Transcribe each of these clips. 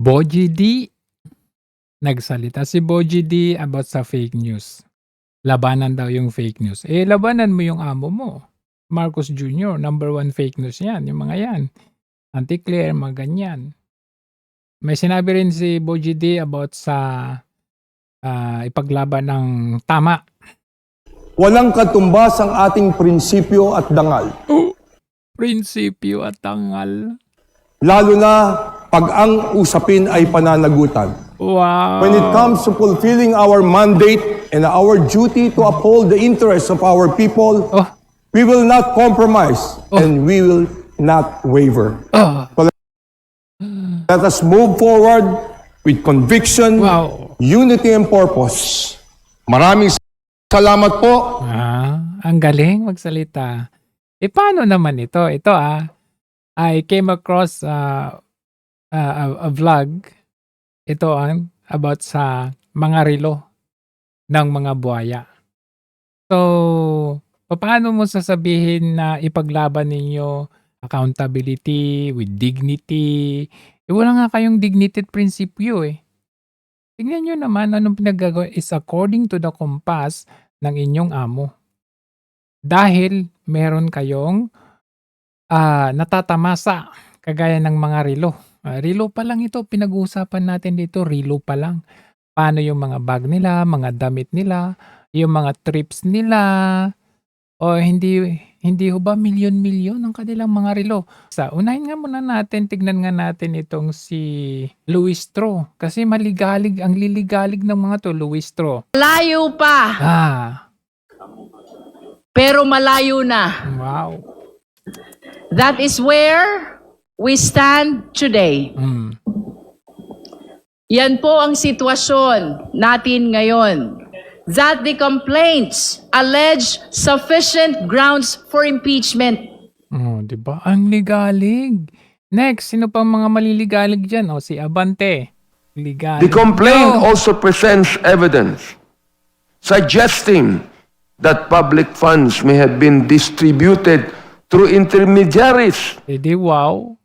Boji D, nagsalita si Boji D about sa fake news. Labanan daw yung fake news. Eh, labanan mo yung amo mo. Marcos Jr., number one fake news yan, yung mga yan. Anti-clear, mga ganyan. May sinabi rin si Boji D about sa ipaglaban ng tama. Walang katumbas ang ating prinsipyo at dangal. Prinsipyo at tangal. Lalo na pag ang usapin ay pananagutan. Wow. When it comes to fulfilling our mandate and our duty to uphold the interests of our people, Oh. we will not compromise and we will not waver. Oh. Let us move forward with conviction, Wow. unity, and purpose. Maraming salamat po. Ang galing magsalita. Eh, paano naman ito? Ito I came across a vlog. Ito about sa mga relo ng mga buhaya. So, paano mo sasabihin na ipaglaban ninyo accountability with dignity? Eh, wala nga kayong dignity at prinsipyo eh. Tingnan nyo naman anong pinagagawa is according to the compass ng inyong amo. Dahil meron kayong natatamasa kagaya ng mga relo. Relo pa lang ito, pinag-uusapan natin dito, relo pa lang. Paano yung mga bag nila, mga damit nila, yung mga trips nila, o hindi ho ba milyon-milyon ang kanilang mga relo. Unahin nga muna natin, tignan nga natin itong si Louis Strauss. Kasi maligalig, ang liligalig ng mga to, Louis Strauss. Malayo pa, pero malayo na. Wow. That is where we stand today. Yan po ang sitwasyon natin ngayon. That the complaints allege sufficient grounds for impeachment. Diba? Ang ligalig. Next, sino pang mga maliligalig dyan? Si Abante. Ligalig. The complaint also presents evidence suggesting that public funds may have been distributed through intermediaries. Di wow.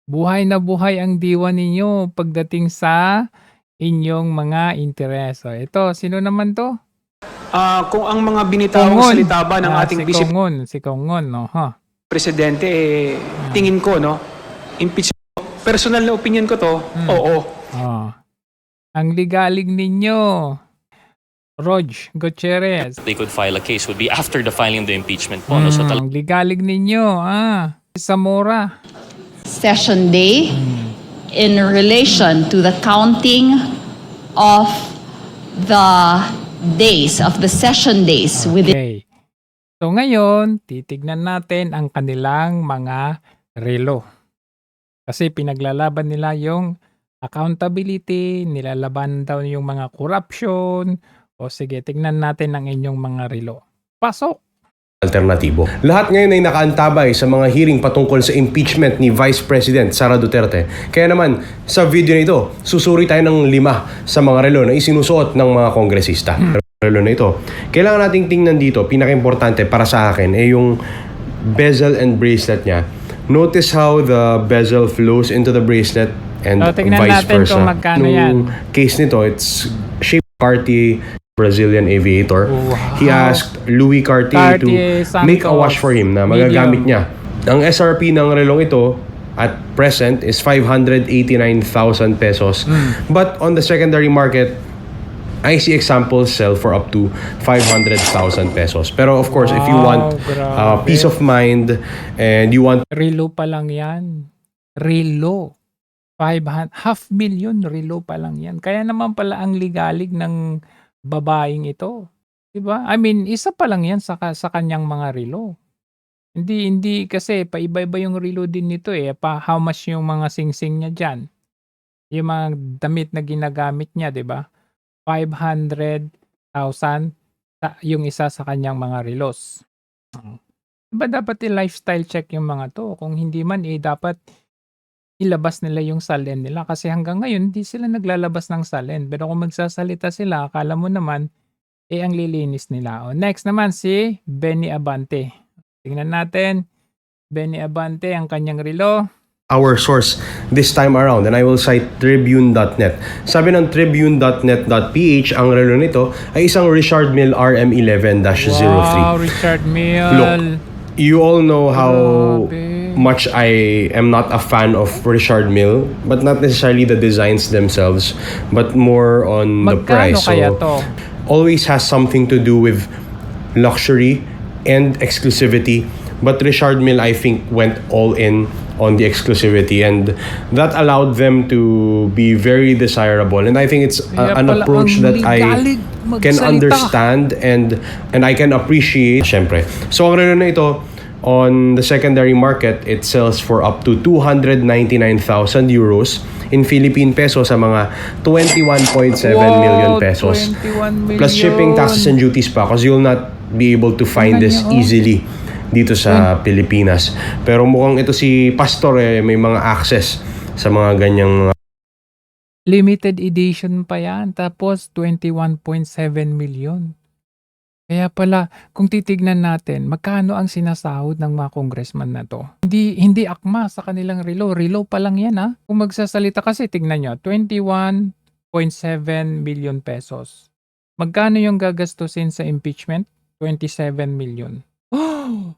Buhay na buhay ang diwa ninyo pagdating sa inyong mga interes. Ito, sino naman to? Kung ang mga binitawang salita ba ng ating si Congon, no? Presidente, tingin ko, no? Impeachment. Personal na opinion ko to, oo. Ang ligalig ninyo. Rog Gutierrez. They could file a case would be after the filing of the impeachment po. No? So Ang ligalig ninyo. Zamora. Session day in relation to the counting of the days, of the session days within. Okay. So ngayon, titignan natin ang kanilang mga relo. Kasi pinaglalaban nila yung accountability, nilalaban daw yung mga corruption. O sige, tignan natin ang inyong mga relo. Pasok! Alternatibo. Lahat ngayon ay nakaantabay sa mga hearing patungkol sa impeachment ni Vice President Sara Duterte. Kaya naman, sa video na ito, susuri tayo ng 5 sa mga relo na isinusuot ng mga kongresista. Relo na ito. Kailangan nating tingnan dito, pinaka-importante para sa akin, ay yung bezel and bracelet niya. Notice how the bezel flows into the bracelet and vice natin versa. kung magkano yan. Case nito, it's shaped Cartier Brazilian aviator. Wow. He asked Louis Cartier to make a watch for him na magagamit niya. Ang SRP ng relong ito at present is 589,000 pesos. But on the secondary market, I see examples sell for up to 500,000 pesos. Pero of course, if you want peace of mind and you want... Relo pa lang yan. Relo. 500,000 relo pa lang yan. Kaya naman pala ang ligalig ng babaeng ito. Diba? I mean, isa pa lang yan sa kanyang mga relo. Hindi kasi paiba-iba yung relo din nito eh. How much yung mga sing-sing niya dyan. Yung mga damit na ginagamit niya, diba? 500,000 yung isa sa kanyang mga relos. Diba dapat i-lifestyle check yung mga to? Kung hindi man, dapat ilabas nila yung salen nila. Kasi hanggang ngayon, hindi sila naglalabas ng salen. Pero kung magsasalita sila, akala mo naman, ang lilinis nila. Next naman si Benny Abante. Tingnan natin. Benny Abante, ang kanyang relo. our source this time around, and I will cite tribune.net. Sabi ng tribune.net.ph, ang relo nito ay isang Richard Mille RM11-03. Wow, Richard Mille. Look, you all know how Grabe. much I am not a fan of Richard Mille, but not necessarily the designs themselves, but more on the Magkano price. kaya to? Always has something to do with luxury and exclusivity. But Richard Mille, I think, went all in on the exclusivity, and that allowed them to be very desirable. And I think it's Kaya an pala approach ang that I ligalig can magsalita. understand and I can appreciate. Syempre. So ang relo na ito, on the secondary market, it sells for up to 299,000 euros in Philippine peso sa mga 21.7 million pesos. 21 million. Plus shipping, taxes, and duties pa, because you'll not be able to find this Tingnan niyo, oh. easily dito sa Pilipinas. Pero mukhang ito si Pastor may mga access sa mga ganyang Limited edition pa yan. Tapos 21.7 million. Kaya pala, kung titignan natin, magkano ang sinasahod ng mga congressman na to? Hindi akma sa kanilang relo. Relo pa lang yan ha. Kung magsasalita kasi, tignan nyo, 21.7 million pesos. Magkano yung gagastusin sa impeachment? 27 million. Oh!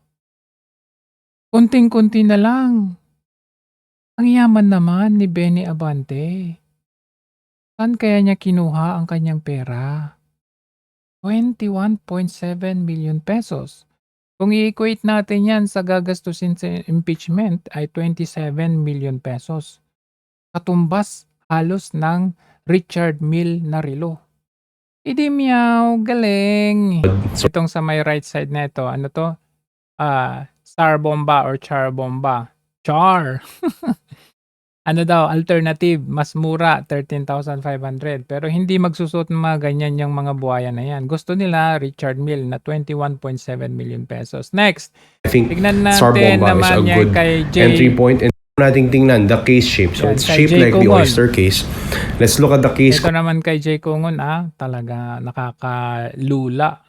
Konting-konti na lang. Ang yaman naman ni Benny Abante. Saan kaya niya kinuha ang kanyang pera? 21.7 million pesos. Kung i-equate natin yan sa gagastusin sa impeachment ay 27 million pesos. Katumbas halos ng Richard Mille na relo. Idi meow, galing. Itong sa may right side na ito, ano to? Star Bomba or Char Bomba. Char! Ano daw, alternative, mas mura, 13,500. Pero hindi magsusot ng mga ganyan yung mga buhaya na yan. Gusto nila, Richard Mille, na 21.7 million pesos. Next, I think tignan Star natin Bomba is naman a yan good kay Jay. entry point. And nating tingnan the case shape. So Yan, it's kay shaped Jay like the Kungon. oyster case. Let's look at the case Ito naman kay Jay Kungon, talaga nakakalula.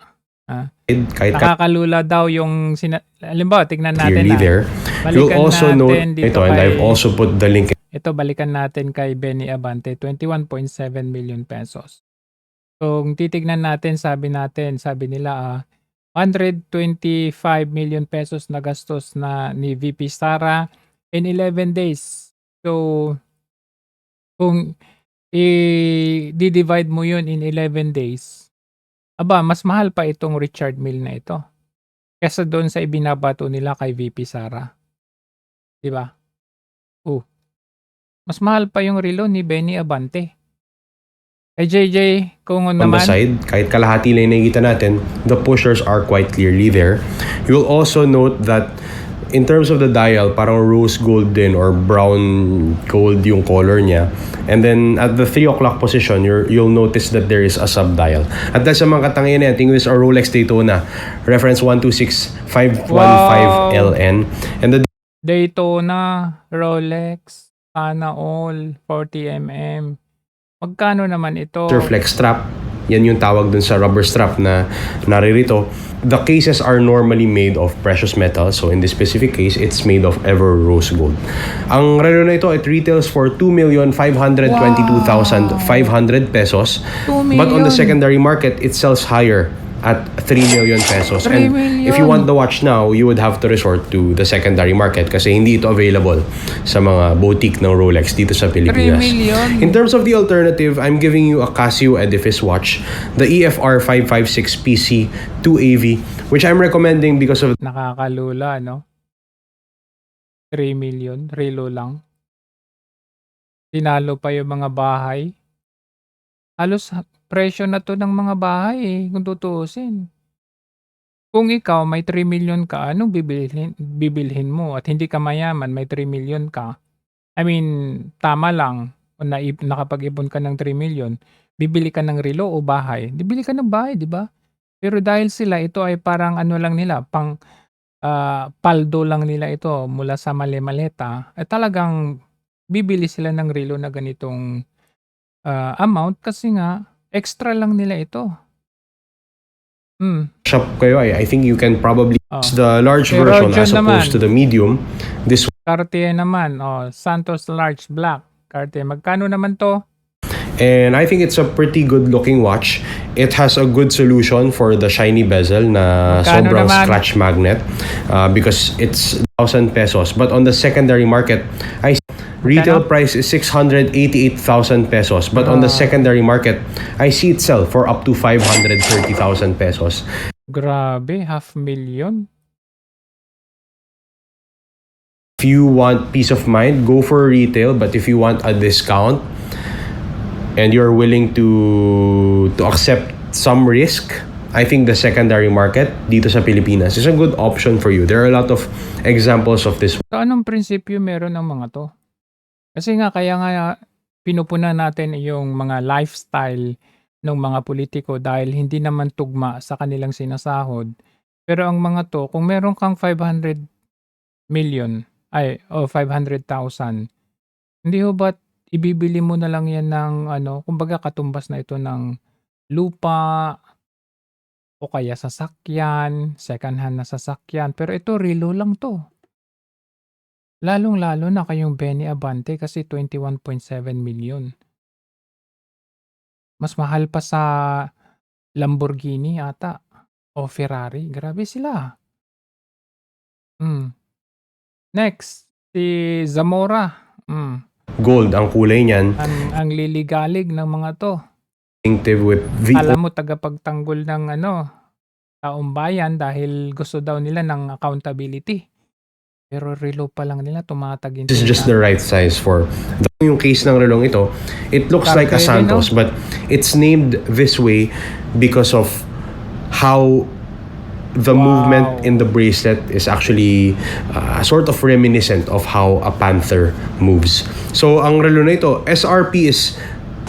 kahit Nakakalula daw yung, halimbawa, tignan natin clearly there. You'll Balikan also note natin dito ito, and I've kay- also put the link. Ito, balikan natin kay Benny Abante, 21.7 million pesos. So, kung titignan natin, sabi nila, 125 million pesos na gastos na ni VP Sara in 11 days. So, kung i-divide mo yun in 11 days, mas mahal pa itong Richard Mille na ito kesa doon sa ibinabato nila kay VP Sara. Diba? Mas mahal pa yung relo ni Benny Abante. Kay JJ, kung On the naman, side, kahit kalahati lang yung nakikita natin, the pushers are quite clearly there. You'll also note that in terms of the dial, parang rose gold din or brown gold yung color niya. And then at the 3 o'clock position, you'll notice that there is a sub-dial. At dahil sa mga katangin na yan, tingin is a Rolex Daytona, reference 126515 Wow. LN. And the Daytona, Rolex, sana all, 40mm. Magkano naman ito? flex strap, yan yung tawag dun sa rubber strap na naririto. The cases are normally made of precious metal. So in this specific case, it's made of ever rose gold. Ang relo na ito, it retails for 2,522,500 pesos. 2 But on the million. secondary market, it sells higher at 3 million pesos. 3 And million. if you want the watch now, you would have to resort to the secondary market kasi hindi ito available sa mga boutique ng Rolex dito sa 3 Pilipinas. million. In terms of the alternative, I'm giving you a Casio Edifice watch, the EFR 556 PC 2AV, which I'm recommending because of Nakakalula, no? 3 million, relo lang. Tinalo pa yung mga bahay. Halos presyo na to ng mga bahay kung tutuusin. Kung ikaw may 3 million ka, anong bibilhin mo? At hindi ka mayaman, may 3 million ka. I mean, tama lang. Kung nakapag-ipon ka ng 3 million, bibili ka ng relo o bahay. Bibili ka ng bahay, di ba? Pero dahil sila, ito ay parang ano lang nila, paldo lang nila ito mula sa mali-maleta. Talagang bibili sila ng relo na ganitong amount kasi nga, extra lang nila ito. shop kayo, I think you can probably use the large Kay version Roger as naman. opposed to the medium. This Cartier naman, Santos Large Black. Cartier, magkano naman to? And I think it's a pretty good looking watch. It has a good solution for the shiny bezel na Magkano sobrang naman? scratch magnet because it's 1,000 pesos. But on the secondary market, I see retail price is 688,000 pesos. But on the secondary market, I see it sell for up to 530,000 pesos. Grabe, 500,000. If you want peace of mind, go for retail. But if you want a discount and you're willing to accept some risk, I think the secondary market dito sa Pilipinas is a good option for you. There are a lot of examples of this. So, anong prinsipyo meron ng mga to? Kasi nga, kaya nga pinupuna natin yung mga lifestyle ng mga politiko dahil hindi naman tugma sa kanilang sinasahod. Pero ang mga to, kung meron kang 500 million, 500,000, hindi ho ba't ibibili mo na lang yan ng kumbaga katumbas na ito ng lupa o kaya sasakyan, second hand na sasakyan. Pero ito, relo lang to. Lalong-lalo na kayong Benny Abante kasi 21.7 million. Mas mahal pa sa Lamborghini ata o Ferrari. Grabe sila. Next, si Zamora. Gold ang kulay niyan, Ang liligalig ng mga to. distinctive with Alam mo, tagapagtanggol ng taong bayan dahil gusto daw nila ng accountability. Pero relo pa lang nila tumatagin. This is just the right size for yung case ng relong ito. It looks like a Cartier, Santos, but it's named this way because of how the movement in the bracelet is actually sort of reminiscent of how a panther moves. So ang relo na ito, SRP is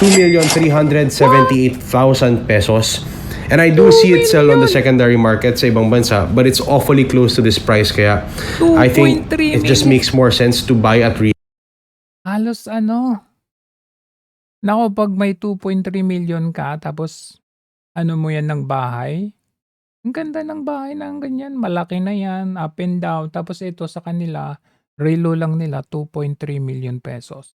2,378,000 pesos. And I do see it sell on the secondary market sa ibang bansa, but it's awfully close to this price, kaya I think 2.3 it just million. makes more sense to buy at retail. Halos Nako, pag may 2.3 million ka, tapos mo yan ng bahay, ang ganda ng bahay ng ganyan, malaki na yan, up and down, tapos ito sa kanila, relo lang nila, 2.3 million pesos.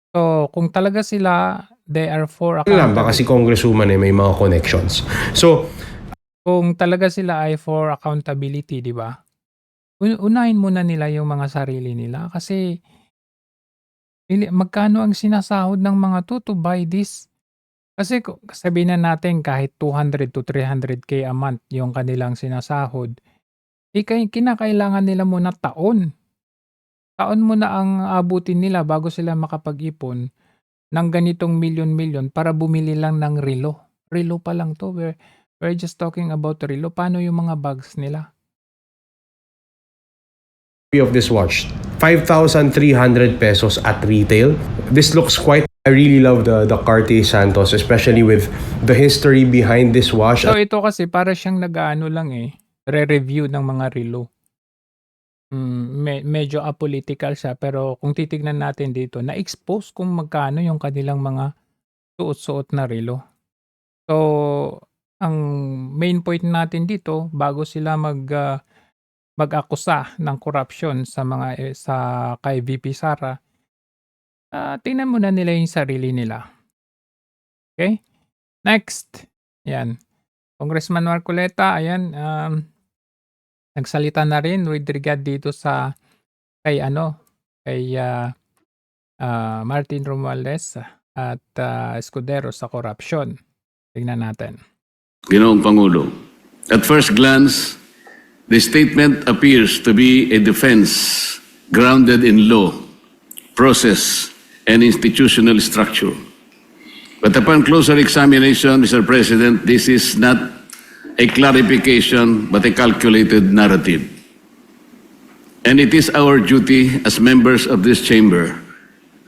So, kung talaga sila, they are for Alam, baka si Congresswoman may mga connections. So, kung talaga sila ay for accountability, di ba? Unahin muna nila yung mga sarili nila kasi magkano ang sinasahod ng mga to buy this? Kasi sabihin na natin kahit 200 to 300k a month yung kanilang sinasahod, kinakailangan nila muna taon. Taon muna ang abutin nila bago sila makapag-ipon ng ganitong milyon-milyon para bumili lang ng relo. Relo pa lang to. We're just talking about relo. Paano yung mga bags nila? of this watch, 5,300 pesos at retail. This looks quite, I really love the Cartier Santos, especially with the history behind this watch. So ito kasi para siyang lang re-review ng mga relo. Medyo apolitical siya pero kung titignan natin dito, na-expose kung magkano yung kanilang mga suot-suot na relo. So, ang main point natin dito bago sila mag-akusa ng corruption sa kay VP Sara, tingnan muna nila yung sarili nila. Okay? Next. Yan. Congressman Marcoleta, ayan, nagsalita na rin with regard dito sa kay Martin Romualdez at Escudero sa corruption. Tingnan natin. Ginoong Pangulo, at first glance, the statement appears to be a defense grounded in law, process, and institutional structure. But upon closer examination, Mr. President, this is not a clarification but a calculated narrative. And it is our duty as members of this chamber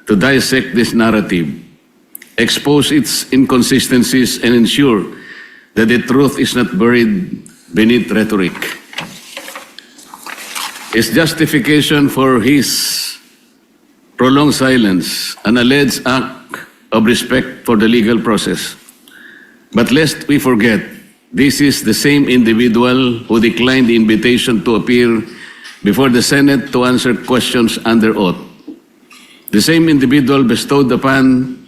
to dissect this narrative, expose its inconsistencies, and ensure that the truth is not buried beneath rhetoric. His justification for his prolonged silence, an alleged act of respect for the legal process. But lest we forget, this is the same individual who declined the invitation to appear before the Senate to answer questions under oath. The same individual bestowed upon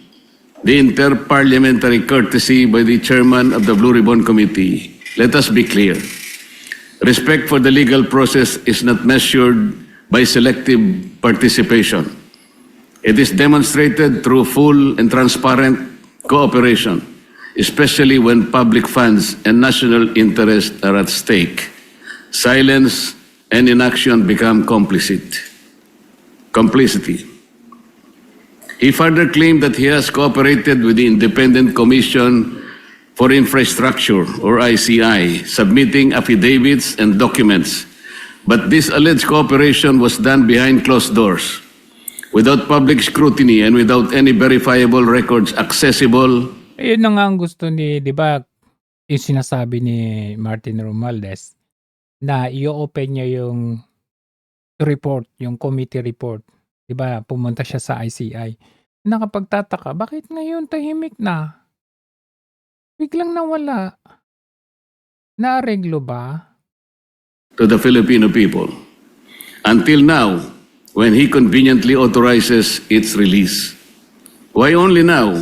the interparliamentary courtesy by the chairman of the Blue Ribbon Committee. Let us be clear. Respect for the legal process is not measured by selective participation. It is demonstrated through full and transparent cooperation, especially when public funds and national interest are at stake. Silence and inaction become complicity. He further claimed that he has cooperated with the Independent Commission for Infrastructure, or ICI, submitting affidavits and documents. But this alleged cooperation was done behind closed doors, without public scrutiny and without any verifiable records accessible. Ayun na nga ang gusto ni, di ba, yung sinasabi ni Martin Romualdez, na i-open niya yung report, yung committee report. Di ba, pumunta siya sa ICI. Nakapagtataka, bakit ngayon tahimik na? Biglang nawala. Naareglo ba? To the Filipino people, until now, when he conveniently authorizes its release. Why only now?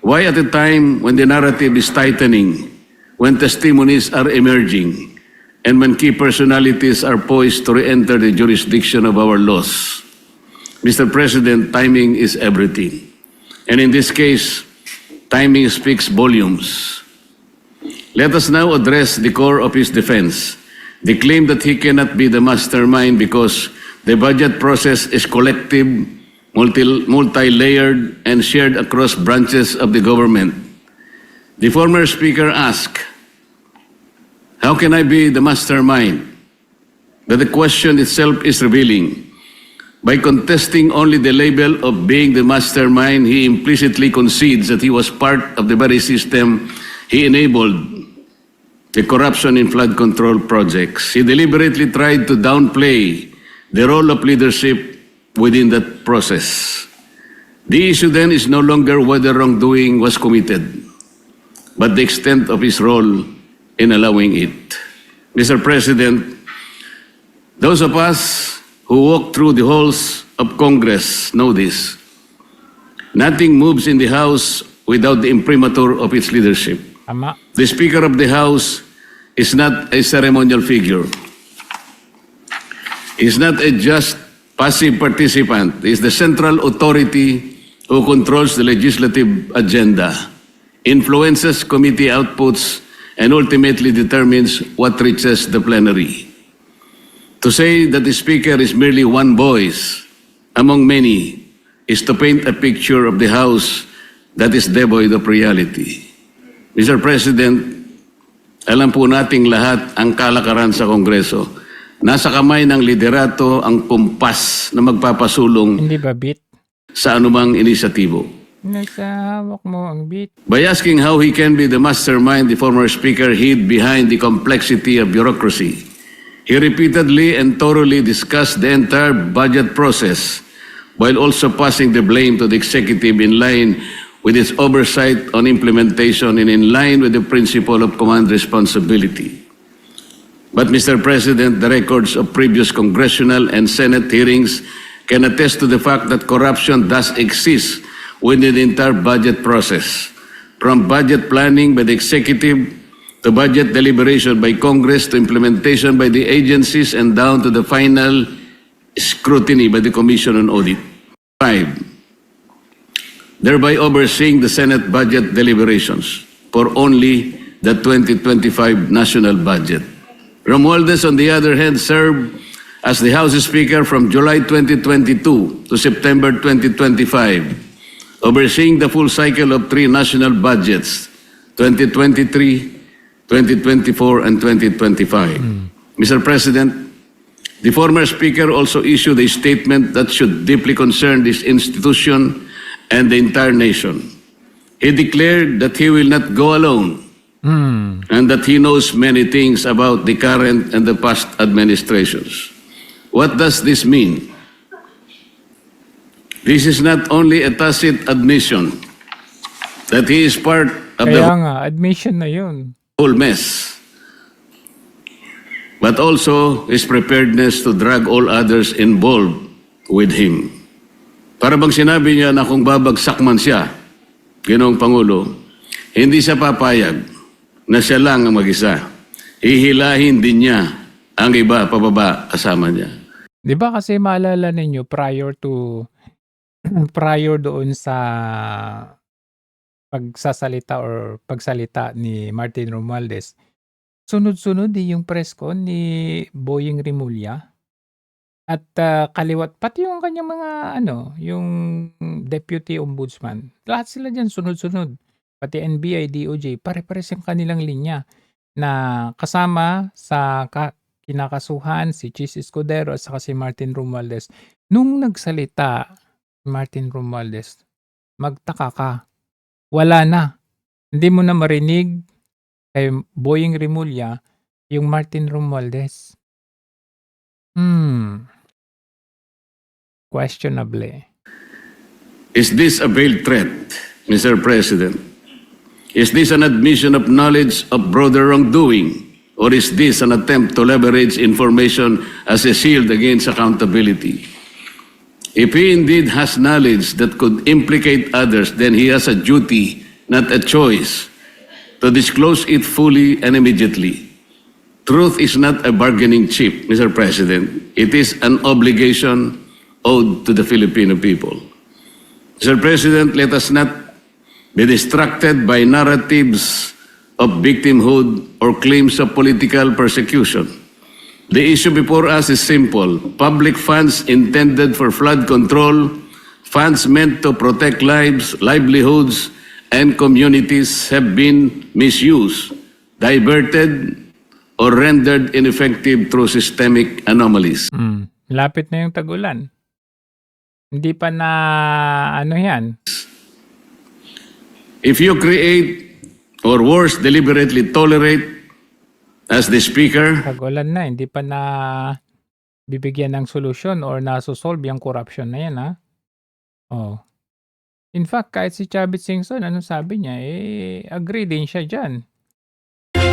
Why at a time when the narrative is tightening, when testimonies are emerging, and when key personalities are poised to re-enter the jurisdiction of our laws? Mr. President, timing is everything. And in this case, timing speaks volumes. Let us now address the core of his defense, the claim that he cannot be the mastermind because the budget process is collective, multi-layered, and shared across branches of the government. The former speaker asked, "How can I be the mastermind?" That the question itself is revealing. By contesting only the label of being the mastermind, he implicitly concedes that he was part of the very system he enabled, the corruption in flood control projects. He deliberately tried to downplay the role of leadership within that process. The issue then is no longer whether wrongdoing was committed, but the extent of his role in allowing it. Mr. President, those of us who walk through the halls of Congress know this. Nothing moves in the House without the imprimatur of its leadership. Tama. The Speaker of the House is not a ceremonial figure. He is not a just passive participant. He is the central authority who controls the legislative agenda, influences committee outputs, and ultimately determines what reaches the plenary. To say that the Speaker is merely one voice among many is to paint a picture of the House that is devoid of reality. Mr. President, alam po nating lahat ang kalakaran sa Kongreso. Nasa kamay ng liderato ang kumpas na magpapasulong Hindi ba bit? sa anumang inisyatibo. Nasa hawak mo ang bit. By asking how he can be the mastermind, the former Speaker hid behind the complexity of bureaucracy. He repeatedly and thoroughly discussed the entire budget process while also passing the blame to the executive in line with its oversight on implementation and in line with the principle of command responsibility. But Mr. President, the records of previous congressional and Senate hearings can attest to the fact that corruption does exist within the entire budget process, from budget planning by the executive to budget deliberation by Congress to implementation by the agencies and down to the final scrutiny by the Commission on Audit. 5. Thereby overseeing the Senate budget deliberations for only the 2025 national budget. Romualdez, on the other hand, served as the House Speaker from July 2022 to September 2025, overseeing the full cycle of 3 national budgets, 2023, 2024, and 2025. Mr. President, the former Speaker also issued a statement that should deeply concern this institution and the entire nation. He declared that he will not go alone and that he knows many things about the current and the past administrations. What does this mean? This is not only a tacit admission that he is part of Kaya the nga, admission na yun. whole mess. but also his preparedness to drag all others involved with him. Para bang sinabi niya na kung babagsak man siya, Ginoong Pangulo, hindi siya papayag na siya lang ang mag-isa. Hihilahin din niya ang iba pababa kasama niya. 'Di ba kasi maalala ninyo prior doon sa pagsalita ni Martin Romualdez, sunod-sunod yung press con ni Boying Rimulya at kaliwat pati yung kanyang mga yung deputy ombudsman. Lahat sila diyan sunod-sunod. Pati NBI, DOJ, pare-pares yung kanilang linya na kasama sa kinakasuhan si Chis Escudero at saka si Martin Romualdez. Nung nagsalita Martin Romualdez, magtaka ka. Wala na. Hindi mo na marinig kay Boying Rimulya yung Martin Romualdez. Questionable. Is this a veiled threat, Mr. President? Is this an admission of knowledge of broader wrongdoing? Or is this an attempt to leverage information as a shield against accountability? If he indeed has knowledge that could implicate others, then he has a duty, not a choice, to disclose it fully and immediately. Truth is not a bargaining chip, Mr. President. It is an obligation owed to the Filipino people. Mr. President, let us not be distracted by narratives of victimhood or claims of political persecution. The issue before us is simple. Public funds intended for flood control, funds meant to protect lives, livelihoods, and communities have been misused, diverted, or rendered ineffective through systemic anomalies. Lapit na yung tag-ulan. Hindi pa na yan. If you create, or worse, deliberately tolerate, as the Speaker, Tag-ulan na, hindi pa na bibigyan ng solusyon or nasosolve yung corruption na yan, ha? Oh. In fact, kahit si Chavit Singson, anong sabi niya? Agree din siya dyan.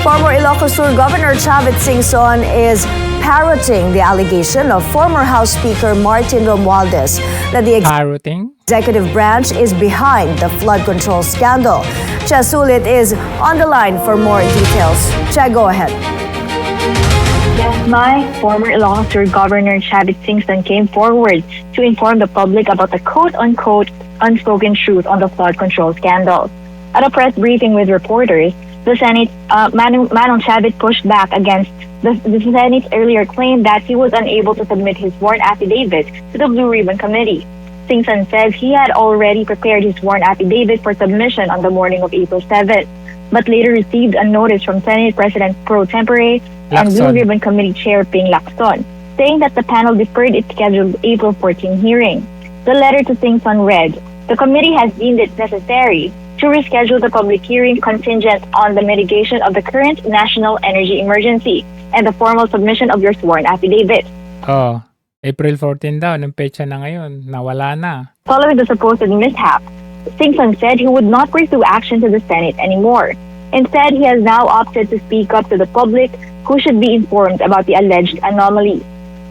Former Ilocos Sur Governor Chavit Singson is parroting the allegation of former House Speaker Martin Romualdez that the Parroting? executive branch is behind the flood control scandal. Che Sulit is on the line for more details. Che, go ahead. Yes, my former Ilocos Sur Governor Chavit Singson came forward to inform the public about the quote-unquote unspoken truth on the flood control scandal. At a press briefing with reporters, the Senate, Manong Chavit pushed back against the Senate's earlier claim that he was unable to submit his sworn affidavit to the Blue Ribbon Committee. Singson says he had already prepared his sworn affidavit for submission on the morning of April 7th, but later received a notice from Senate President Pro Tempore and Blue Lacson. Ribbon Committee Chair Ping Lacson, saying that the panel deferred its scheduled April 14 hearing. The letter to Singson read, "The committee has deemed it necessary to reschedule the public hearing contingent on the mitigation of the current national energy emergency and the formal submission of your sworn affidavit." Oh, April 14 daw, ng petsa na ngayon, nawala na. Following the supposed mishap, Singson said he would not pursue action to the Senate anymore. Instead, he has now opted to speak up to the public who should be informed about the alleged anomaly.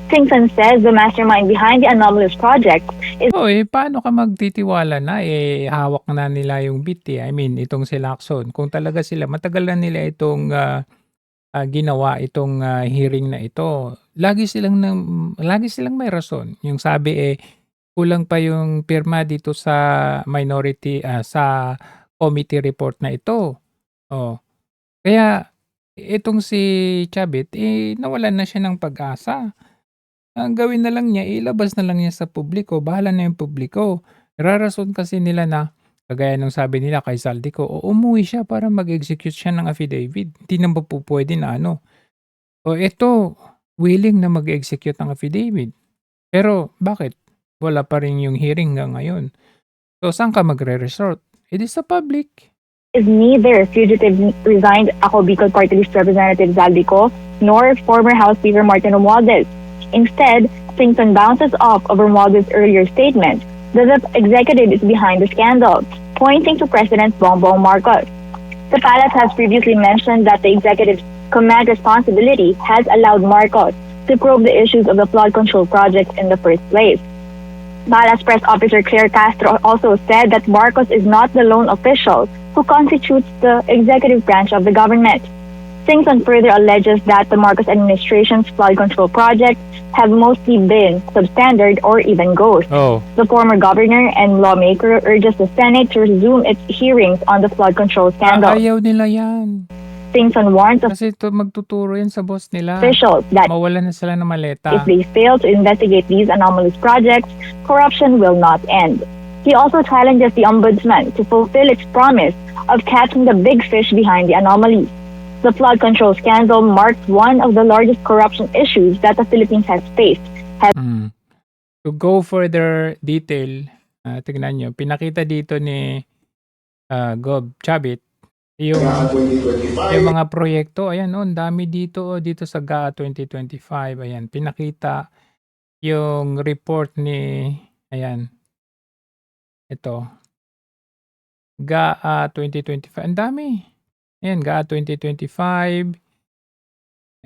Singson says the mastermind behind the anomalous project is Paano ka magtitiwala na? Hawak na nila yung bit eh. I mean, itong si Lacson. Kung talaga sila, matagal na nila itong ginawa itong hearing na ito. Lagi silang may rason. Yung sabi kulang pa yung pirma dito sa minority sa committee report na ito. Oh. Kaya itong si Chavit nawalan na siya ng pag-asa. Ang gawin na lang niya, ilabas na lang niya sa publiko. Bahala na yung publiko. Rarason kasi nila na, kagaya nung sabi nila kay Saldico, umuwi siya para mag-execute siya ng affidavit. Hindi na ba po pwede na ito, willing na mag-execute ng affidavit. Pero bakit? Wala pa rin yung hearing hanggang ngayon. So saan ka magre-resort? It is the public. is neither fugitive resigned Ako Bicol Party List Representative Saldico nor former House Speaker Martin Romualdez. Instead, Singson bounces off of Romualdez's earlier statement that the executive is behind the scandal, pointing to President Bongbong Marcos. The palace has previously mentioned that the executive's command responsibility has allowed Marcos to probe the issues of the flood control project in the first place. Palace Press Officer Claire Castro also said that Marcos is not the lone official who constitutes the executive branch of the government. Singson further alleges that the Marcos administration's flood control projects have mostly been substandard or even ghost. Oh. The former governor and lawmaker urges the Senate to resume its hearings on the flood control scandal. Ayaw nila yan. Singson warns Kasi ito magtuturo yan sa boss nila. officials that Mawala na sila ng maleta. if they fail to investigate these anomalous projects, corruption will not end. He also challenges the ombudsman to fulfill its promise of catching the big fish behind the anomalies. The flood control scandal marks one of the largest corruption issues that the Philippines has faced. To go further detail, tignan nyo, pinakita dito ni Gob Chavit yung mga proyekto. Ayan, ang dami dito dito sa GAA 2025. Ayan, pinakita yung report ni, ayan, ito, GAA 2025. Ang dami. Ayan, GAA 2025.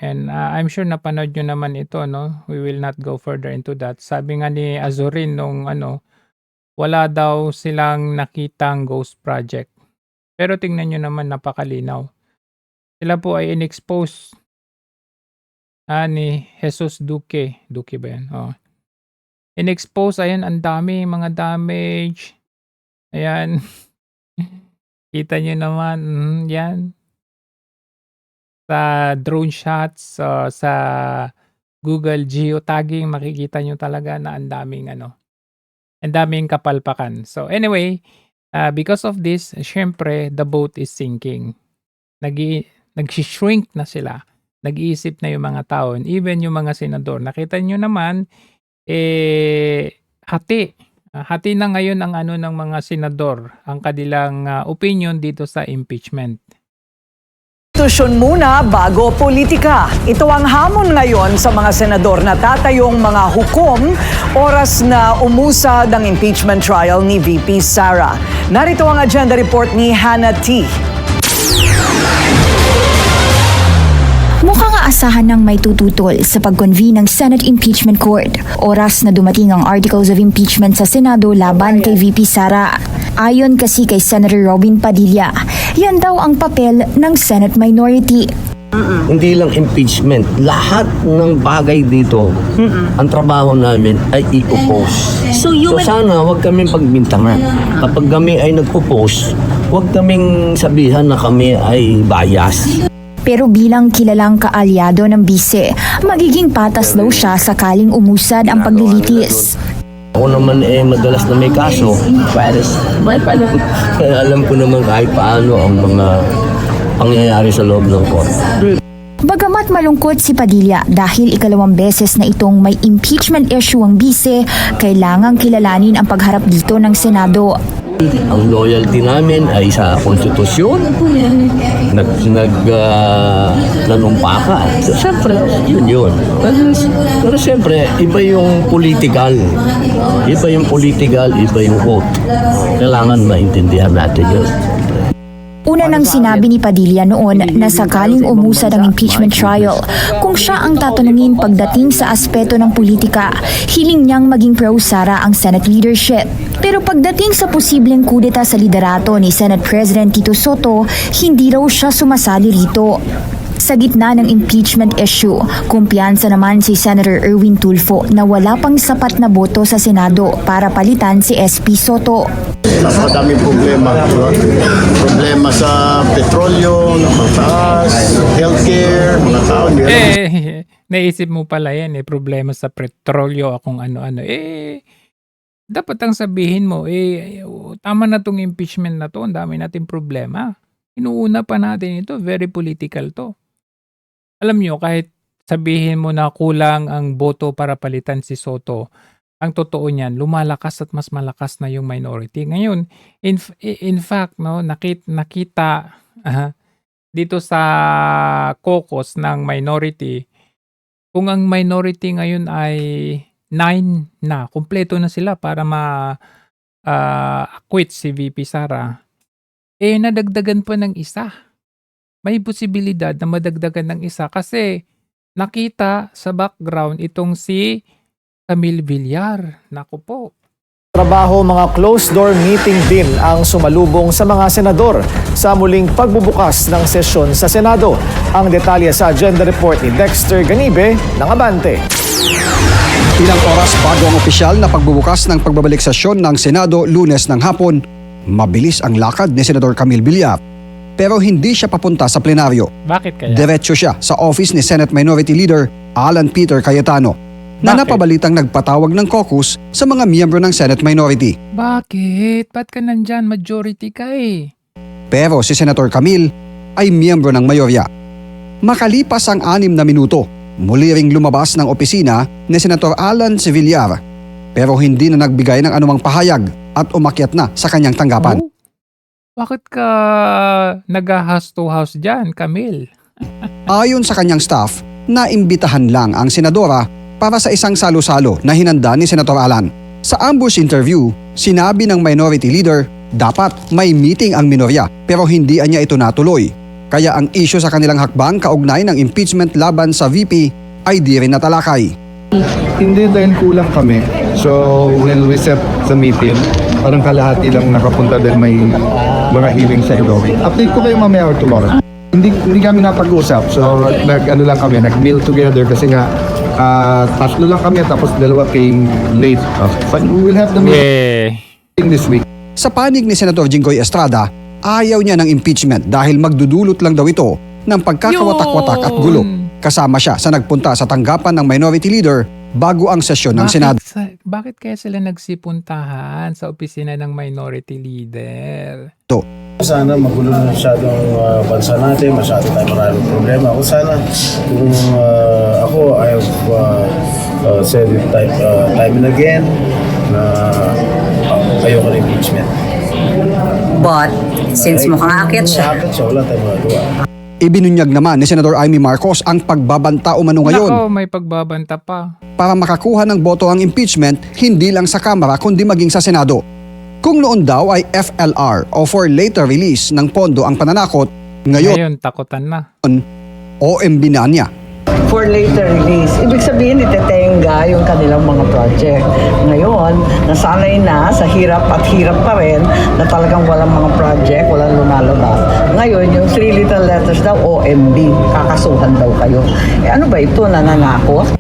And I'm sure napanood nyo naman ito, no? We will not go further into that. Sabi nga ni Azurin nung wala daw silang nakitang ghost project. Pero tingnan nyo naman, napakalinaw. Sila po ay in-expose ni Jesus Duque. Duque ba yan? Oh. In-expose, ayan, ang dami, mga damage. Ayan. Kita nyo naman, yan. Sa drone shots, sa Google geotagging, makikita nyo talaga na ang daming kapalpakan. So anyway, because of this, syempre, the boat is sinking. Nag-shrink na sila. Nag-iisip na yung mga tao. And even yung mga senador. Nakita nyo naman, hati na ngayon ang ng mga senador, ang kanilang opinion dito sa impeachment. Konstitusyon muna bago politika. Ito ang hamon ngayon sa mga senador na tatayong mga hukom oras na umusad ang impeachment trial ni VP Sara. Narito ang agenda report ni Hannah T. Mukhang aasahan ng may tututol sa pag-convene ng Senate Impeachment Court. Oras na dumating ang articles of impeachment sa Senado laban kay VP Sara. Ayon kasi kay Senator Robin Padilla, yan daw ang papel ng Senate minority. Hindi lang impeachment, lahat ng bagay dito, ang trabaho namin ay i-oppose. So sana wag kaming pagbintangan. Kapag kami ay nag-oppose, wag kaming sabihan na kami ay bias. Pero bilang kilalang kaalyado ng bise, magiging patas daw siya sakaling umusad ang paglilitis. Ako naman madalas na may kaso. Kaya alam ko naman kahit paano ang mga pangyayari sa loob ng court. Bagamat malungkot si Padilla dahil ikalawang beses na itong may impeachment issue ang bise, kailangang kilalanin ang pagharap dito ng Senado. Ang loyalty namin ay sa konstitusyon. Nanumpaka. So, siyempre, yun. Pero siyempre, iba yung political. Iba yung vote. Kailangan maintindihan natin yun. Una nang sinabi ni Padilla noon na sakaling umusad ang impeachment trial, kung siya ang tatanungin pagdating sa aspeto ng politika, hiling niyang maging pro-Sara ang Senate leadership. Pero pagdating sa posibleng kudeta sa liderato ni Senate President Tito Soto, hindi raw siya sumasali rito. Sa gitna ng impeachment issue, kumpiyansa naman si Senator Erwin Tulfo na wala pang sapat na boto sa Senado para palitan si SP Soto. Madaming problema. Problema sa petrolyo, mataas, healthcare, mga tao. Naisip mo pala yan, problema sa petrolyo, kung ano-ano. Dapat ang sabihin mo, tama na tong impeachment na to, ang dami nating problema. Inuuna pa natin ito, very political to. Alam nyo, kahit sabihin mo na kulang ang boto para palitan si Soto, ang totoo niyan, lumalakas at mas malakas na yung minority. Ngayon, in fact, no, nakita dito sa caucus ng minority, kung ang minority ngayon ay 9 na, kumpleto na sila para ma-acquit si VP Sara, nadagdagan pa ng isa. may posibilidad na madagdagan ng isa kasi nakita sa background itong si Camille Villar. Naku po. Trabaho mga closed-door meeting din ang sumalubong sa mga senador sa muling pagbubukas ng sesyon sa Senado. Ang detalye sa agenda report ni Dexter Ganibe ng Abante. Ilang oras bago ang opisyal na pagbubukas ng pagbabalik sesyon ng Senado Lunes ng hapon, mabilis ang lakad ni Senador Camille Villar. Pero hindi siya papunta sa plenaryo. Bakit kaya? Diretso siya sa office ni Senate Minority Leader Alan Peter Cayetano na napabalitang nagpatawag ng caucus sa mga miyembro ng Senate Minority. Bakit? Ba't ka nandyan? Majority ka eh. Pero si Senator Camille ay miyembro ng mayorya. Makalipas ang 6 na minuto, muli ring lumabas ng opisina ni Senator Alan Villar pero hindi na nagbigay ng anumang pahayag at umakyat na sa kanyang tanggapan. Oh? Bakit ka nag-house to house dyan, Camille? Ayon sa kanyang staff, naimbitahan lang ang senadora para sa isang salo-salo na hinanda ni Senator Alan. Sa ambush interview, sinabi ng minority leader dapat may meeting ang minorya pero hindi niya ito natuloy. Kaya ang issue sa kanilang hakbang kaugnay ng impeachment laban sa VP ay di rin natalakay. Hindi dahil kulang kami. So when we set the meeting, parang kalahati lang nakapunta dahil may mga hearing sa ilo. Update ko kayo mamaya or tomorrow. Hindi kami napag-usap. So nag-meal together kasi nga tatlo lang kami tapos dalawa came late. But we will have the meeting this week. Sa panig ni Senator Jinggoy Estrada, ayaw niya ng impeachment dahil magdudulot lang daw ito ng pagkakawatak-watak at gulo. Kasama siya sa nagpunta sa tanggapan ng minority leader bago ang sesyon ng Senado. Bakit kaya sila nagsipuntahan sa opisina ng minority leader? Sana magulo na masyadong bansa natin, masyado tayo maraming problema. Kung sana, kung ako, I have said it time and again na ayoko na impeachment. But, since mukhang aakyat siya, wala tayong magagawa. Ibinunyag naman ni Senador Amy Marcos ang pagbabanta umano ngayon. Nako, may pagbabanta pa. Para makakuha ng boto ang impeachment, hindi lang sa Kamara kundi maging sa Senado. Kung noon daw ay FLR o for later release ng pondo ang pananakot, ngayon takutan na. OMB na niya. For later release, ibig sabihin itetenga yung kanilang mga project. Ngayon, nasanay na sa hirap at hirap pa rin na talagang walang mga project, walang lumalabas. Ngayon, yung 3 little letters daw, OMB, kakasuhan daw kayo. Ano ba ito, nananakot?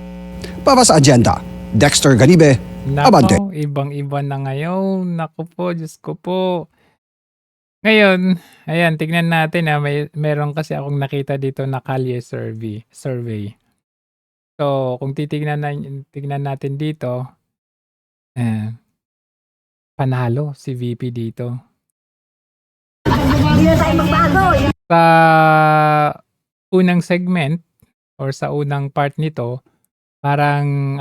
Para sa agenda, Dexter Ganibe, Abante. Nako, ibang-iba na ngayon. Naku po, Diyos ko po. Ngayon, ayan, tignan natin meron kasi akong nakita dito na Kalye survey. So, kung tignan natin dito, panalo si VP dito. Sa unang segment or sa unang part nito, parang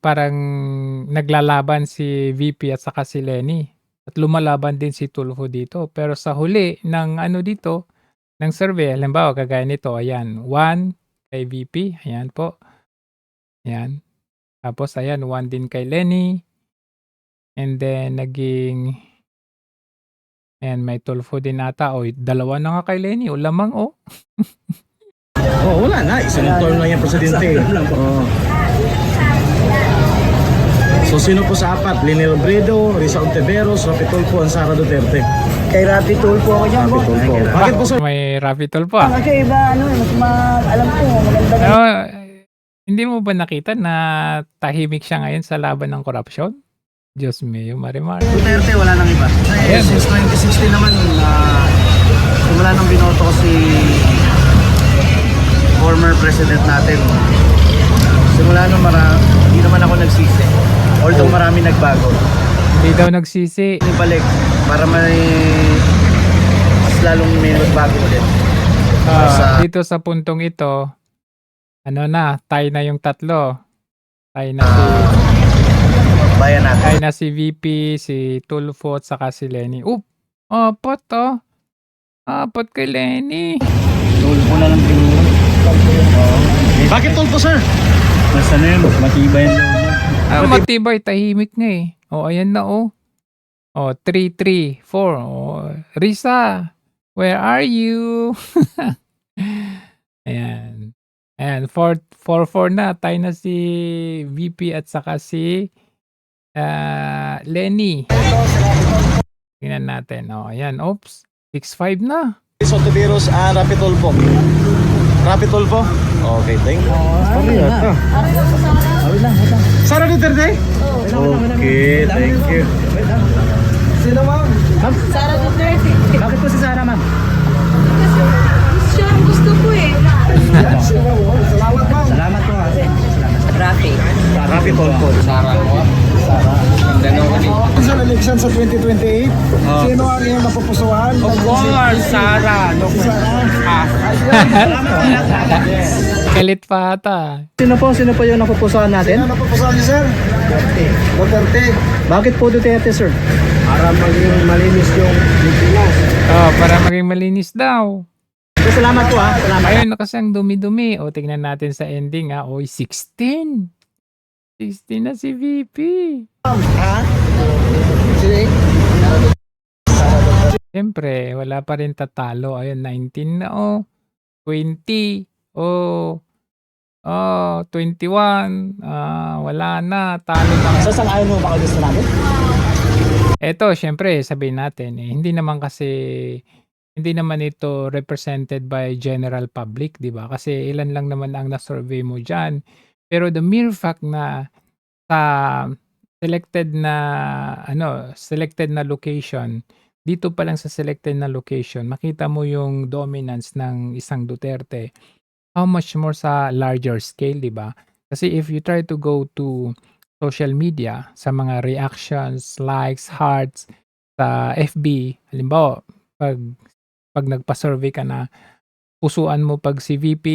parang naglalaban si VP at saka si Lenny. At lumalaban din si Tulfo dito. Pero sa huli ng dito, ng survey, halimbawa kagaya nito, ayan, 1 kay VP, ayan po. Ayan. Tapos ayan, 1 din kay Lenny. And then naging, ayan, may Tulfo din ata. O, 2 na nga kay Lenny. O, lamang o. Wala na. Isang turn lang yung presidente. So sino po sa apat? Leni Robredo, Risa Ontiveros, Rapi Tulfo, and Sara Duterte. Kay Rapi Tulfo ako dyan. Rapi Tulfo. Bakit po sir? May Rapi Tulfo. Kasi iba, alam ko, maganda na. Hindi mo ba nakita na tahimik siya ngayon sa laban ng korupsyon? Diyos mio, Marimar. Duterte, wala nang iba. Since 2016 naman, simula nang binoto ko si former president natin. Simula nung hindi naman ako nagsisi. Although marami nagbago. Hindi daw nagsisi. Ibalik para may mas lalong may nagbago ulit. Dito sa puntong ito, tie na yung tatlo. Tie na bayan natin. Tie na si VP, si Tulfo, at saka si Lenny. Apat Apat kay Lenny. Tulfo na lang pinuro. Bakit Tulfo sir? Basta na yun, matibay yung loob niya. Matibay, tahimik nga eh. Ayan na 3-3-4. Risa. Where are you? Ayan. Ayan, 4-4 na. Tayo na si VP at saka si Lenny. Tingnan natin. Oh, ayan. Oops. 6-5 na. Sotovirus, Rapid Tulfo. Rapid Tulfo? Okay, thank you. Sara Duterte? Okay, thank you. Sino ma'am? Sara Duterte. Bakit po si Sara ma'am? Siya ang gusto ko eh. Salamat ma'am. Salamat po. Rafi. Rapid Tulfo. Sara. Sa election sa 2028, sino ang iyong napupusuhan? Of course, Sara. Galit pa ata. Sino po yung napupusuhan natin? Sino napupusuhan niyo, sir? Duterte. Bakit po Duterte, sir? Para maging malinis yung Pilipinas. Oh, para maging malinis daw. So, salamat po ha. Salamat. Ayun, kasi ang dumi-dumi. O, tingnan natin sa ending ha. Oy, 16. 16 na si VP. Ha? Siyempre, wala pa rin tatalo. Ayun, 19 na oh. 20. Oh. Oh, 21. Wala na. Talo na. So, saan ayaw mo ba gusto natin? Eto, siyempre, sabihin natin, hindi naman ito represented by general public, di ba? Kasi ilan lang naman ang na-survey mo dyan. Pero the mere fact na sa selected na location, dito pa lang sa selected na location, makita mo yung dominance ng isang Duterte. How much more sa larger scale, di ba? Kasi if you try to go to social media, sa mga reactions, likes, hearts, sa FB, halimbawa, pag nagpa-survey ka na, pusuan mo pag si VP,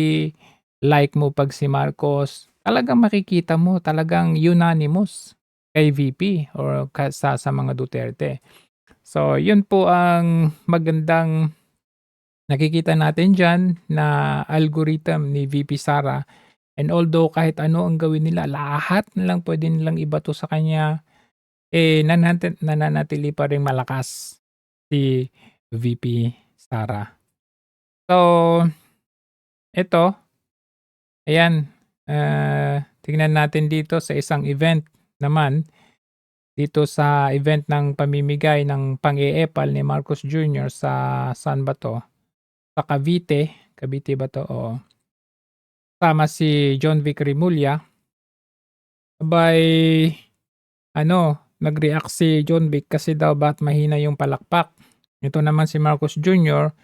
like mo pag si Marcos, talagang makikita mo, talagang unanimous kay VP or sa mga Duterte. So, yun po ang magandang nakikita natin dyan na algorithm ni VP Sara. And although kahit ano ang gawin nila, lahat na lang pwede nilang ibato sa kanya, nananatili pa rin malakas si VP Sara. So, ito, ayan, tingnan natin dito sa isang event naman, dito sa event ng pamimigay ng pang-e-epal ni Marcos Jr. sa saan ba to? Sa Cavite ba to? Oo. Sama si John Vic Rimulya. Nag-react si John Vic kasi daw ba't mahina yung palakpak. Ito naman si Marcos Jr.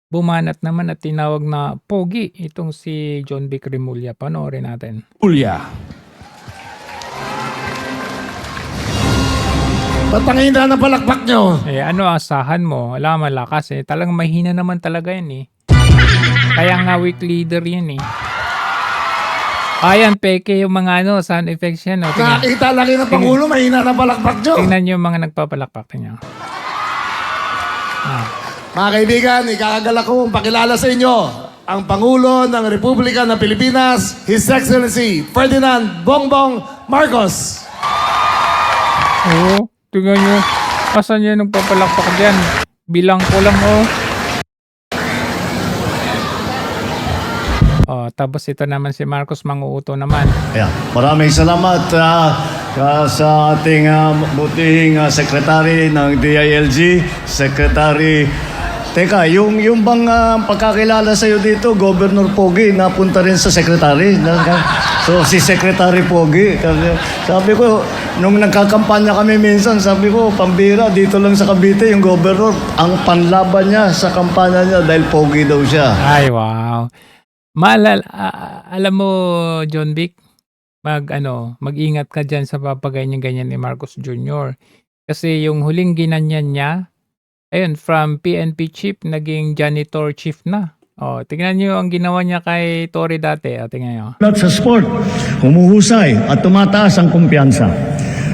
bumanat naman at tinawag na pogi itong si John Vic Rimulya. Panoorin natin. Rimulya. Ba't ang hina ng palakpak nyo? Ano asahan mo? Wala malakas eh. Talagang mahina naman talaga yan eh. Kaya nga weak leader yan eh. Ayan, peke yung mga sound effects yan. Nakakita lang yun ng Pangulo, mahina ng palakpak nyo. Tingnan nyo yung mga nagpapalakpak niya. Mga kaibigan, ikakagalak kong pakilala sa inyo ang Pangulo ng Republika ng Pilipinas, His Excellency Ferdinand Bongbong Marcos. Oo, tingnan nyo. Asan nyo nagpapalakpak dyan? Bilang ko lang tapos ito naman si Marcos Manguuto naman. Maraming salamat sa ating butihing sekretary ng DILG, Secretary. Teka, yung bang pagkakilala sa'yo dito, Governor Pogi, napunta rin sa secretary. So, si Secretary Pogi. Sabi ko, nung nagkakampanya kami minsan, sabi ko, pambira, dito lang sa Cavite, yung governor, ang panlaban niya sa kampanya niya dahil Pogi daw siya. Ay, wow. Alam mo, John Vic, mag-ingat ka dyan sa papagay-ganyan ni Marcos Jr. Kasi yung huling ginanyan niya, ayun, from PNP chief, naging janitor chief na. Tingnan nyo ang ginawa niya kay Tory dati. Tingnan nyo. Sa sport, humuhusay at tumataas ang kumpiyansa.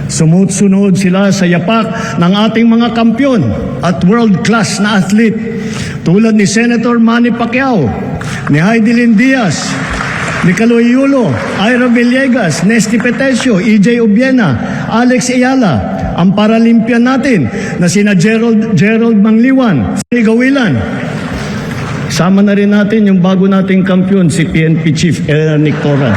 Sumusunod sila sa yapak ng ating mga kampyon at world-class na athlete tulad ni Senator Manny Pacquiao, ni Heidelin Diaz, ni Caloy Yulo, Ira Villegas, Nesty Petesio, EJ Obiena, Alex Ayala, ang Paralympian natin na sina Gerald Mangliwan, Gawilan, Sama na rin natin yung bago nating kampiyon, si PNP Chief Nick Torra.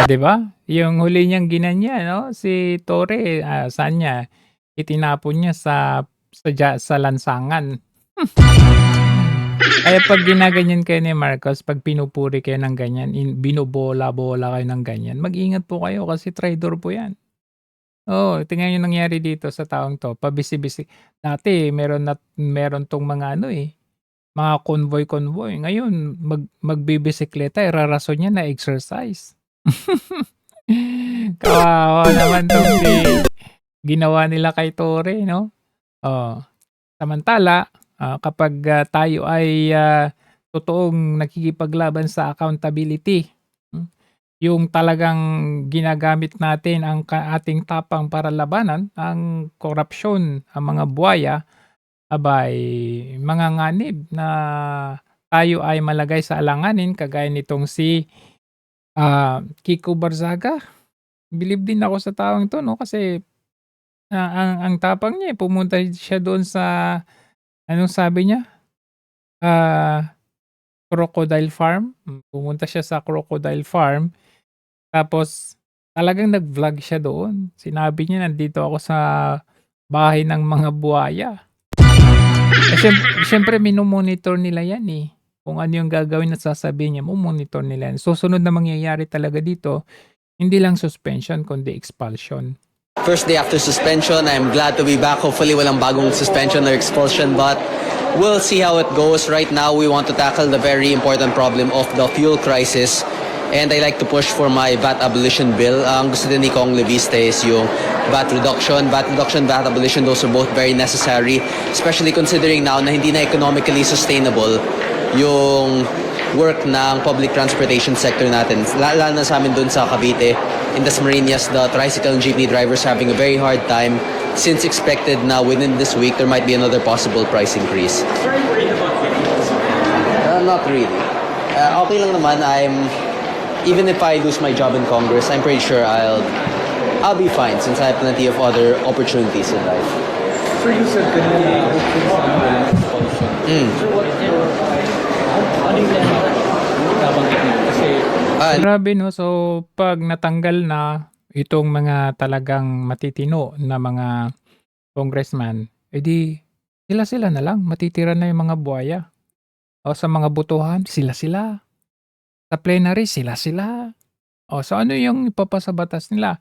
Di ba? Yung huli niyang ginanya, no? Si Torre, saan niya? Itinapon niya sa lansangan. Kaya pag ginaganyan kayo ni Marcos, pag pinupuri kayo ng ganyan, binobola-bola kayo ng ganyan, mag-ingat po kayo kasi traitor po yan. Oh, tingnan yung nangyari dito sa taong to. Pabisi-bisi. Dati, meron tong mga mga convoy. Ngayon, magbibisikleta, rarason niya na exercise. Kawawa naman tong ginawa nila kay Torre, no? Oh. Samantala, kapag tayo ay totoong nakikipaglaban sa accountability, yung talagang ginagamit natin ang ating tapang para labanan ang korupsyon, ang mga buwaya, abay, mga nganib na tayo ay malagay sa alanganin kagaya nitong si Kiko Barzaga. Believe din ako sa taong to, no? Kasi ang tapang niya, pumunta siya doon sa, anong sabi niya? Crocodile Farm. Pumunta siya sa Crocodile Farm. Tapos, talagang nag-vlog siya doon. Sinabi niya, nandito ako sa bahay ng mga buhaya. Siyempre, minomonitor nila yan eh. Kung ano yung gagawin at sasabihin niya, monitor nila yan. Susunod na mangyayari talaga dito, hindi lang suspension, kundi expulsion. First day after suspension, I'm glad to be back. Hopefully walang bagong suspension or expulsion, but we'll see how it goes. Right now, we want to tackle the very important problem of the fuel crisis. And I like to push for my VAT abolition bill. Ang gusto din ni Kong Leviste is yung VAT reduction. VAT reduction, VAT abolition, those are both very necessary. Especially considering now na hindi na economically sustainable yung work ng public transportation sector natin. Lalo na sa amin dun sa Cavite. In Dasmariñas, the tricycle and jeepney drivers are having a very hard time since expected na within this week there might be another possible price increase. Are you worried about it? Not really. Okay lang naman. Even if I lose my job in Congress, I'm pretty sure I'll be fine since I have plenty of other opportunities in life. So you said kanina, So what ano yung nabanggit mo? Kasi Grabe, no? So, pag natanggal na itong mga talagang matitino na mga congressman, edi sila na lang. Matitira na yung mga buhaya. O sa mga botohan, sila. Sa plenary, sila. O so ano yung ipapasabatas nila?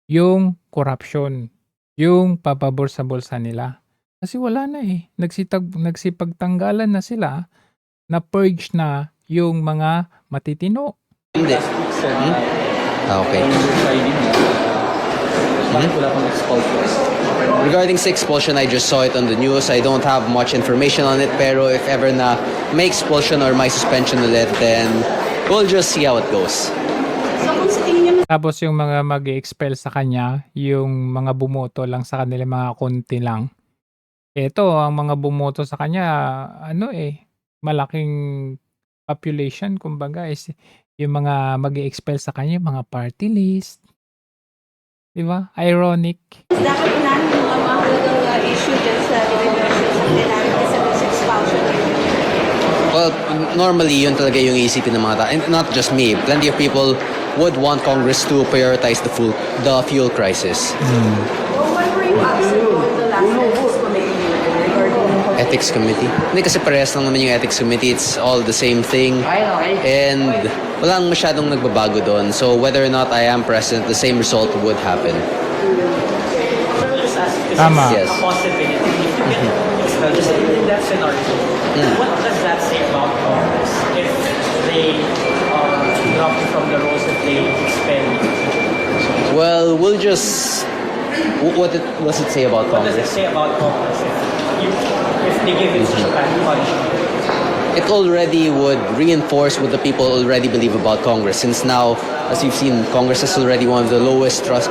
Yung corruption. Yung papabor sa bulsa nila. Kasi wala na eh. Nagsipagtanggalan na sila, na-purge na yung mga matitino. Hindi. Okay. Regarding sa expulsion, I just saw it on the news. I don't have much information on it, pero if ever na may expulsion or may suspension ulit, then we'll just see how it goes. Tapos yung mga mag-expel sa kanya, yung mga bumoto lang sa kanila, mga konti lang. Ito, ang mga bumoto sa kanya, malaking population, kumbaga, is yung mga mag-expel sa kanya, mga party list. Diba? Ironic. Dapat unahin yung mahalagang issue dyan sa deliberations ng Plenary sa expulsion. Well, normally, yun talaga yung isipin ng mga tao. And not just me. Plenty of people would want Congress to prioritize the fuel crisis. Well, why were you absent on the last ethics committee regarding Ethics committee? Hindi kasi parehas lang naman yung ethics committee. It's all the same thing. And walang masyadong nagbabago doon. So whether or not I am present, the same result would happen. Tama. Yes. a possibility. If you get expelled, just in that scenario, what does that say about Congress if they drop you from the roles that they expel you? Well, we'll just... What does it say about What does it Congress? say about Congress if they give you such a bad punishment? It already would reinforce what the people already believe about Congress. Since now, as you've seen, Congress is already one of the lowest trust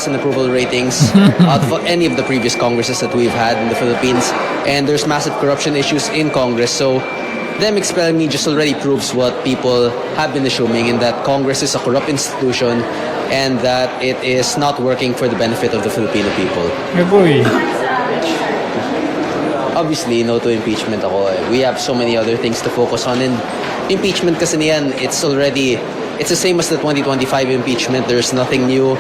and approval ratings out of any of the previous Congresses that we've had in the Philippines. And there's massive corruption issues in Congress. So them expelling me just already proves what people have been assuming, in that Congress is a corrupt institution and that it is not working for the benefit of the Filipino people. Obviously, no to impeachment ako. We have so many other things to focus on, and impeachment kasi niyan, it's the same as the 2025 impeachment. There's nothing new.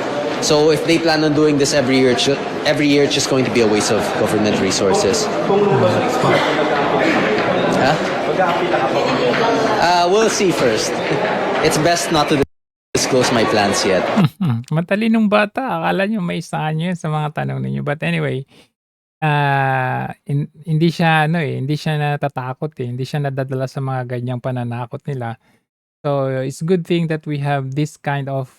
So if they plan on doing this every year, it's just going to be a waste of government resources. We'll see first. It's best not to disclose my plans yet. Matalinong bata. Akala nyo may isahan nyo yun sa mga tanong ninyo. But anyway, hindi siya hindi siya natatakot eh. Hindi siya nadadala sa mga ganyang pananakot nila. So it's a good thing that we have this kind of